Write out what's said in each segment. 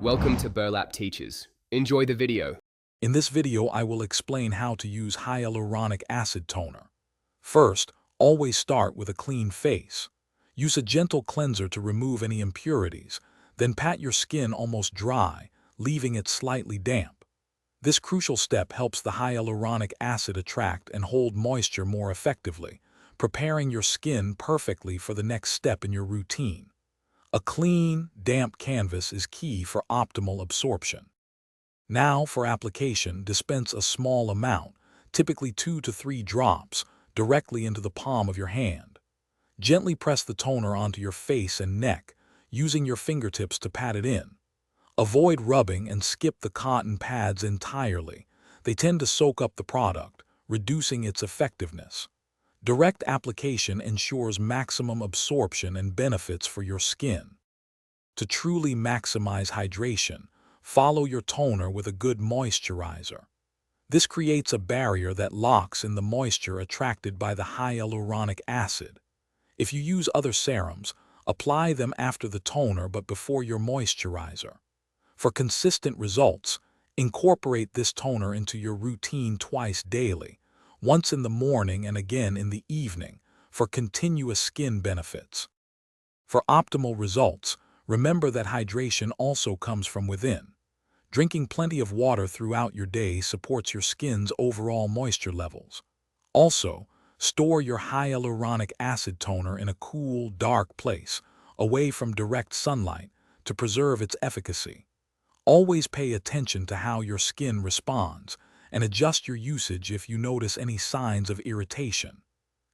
Welcome to Burlap Teachers. Enjoy the video. In this video, I will explain how to use hyaluronic acid toner. First, always start with a clean face. Use a gentle cleanser to remove any impurities, then pat your skin almost dry, leaving it slightly damp. This crucial step helps the hyaluronic acid attract and hold moisture more effectively, preparing your skin perfectly for the next step in your routine. A clean, damp canvas is key for optimal absorption. Now, for application, dispense a small amount, typically 2 to 3 drops, directly into the palm of your hand. Gently press the toner onto your face and neck, using your fingertips to pat it in. Avoid rubbing and skip the cotton pads entirely. They tend to soak up the product, reducing its effectiveness. Direct application ensures maximum absorption and benefits for your skin. To truly maximize hydration, follow your toner with a good moisturizer. This creates a barrier that locks in the moisture attracted by the hyaluronic acid. If you use other serums, apply them after the toner but before your moisturizer. For consistent results, incorporate this toner into your routine twice daily, once in the morning and again in the evening, for continuous skin benefits. For optimal results, remember that hydration also comes from within. Drinking plenty of water throughout your day supports your skin's overall moisture levels. Also, store your hyaluronic acid toner in a cool, dark place, away from direct sunlight, to preserve its efficacy. Always pay attention to how your skin responds, and adjust your usage if you notice any signs of irritation.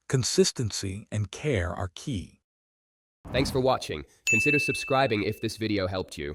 Consistency and care are key. Thanks for watching. Consider subscribing if this video helped you.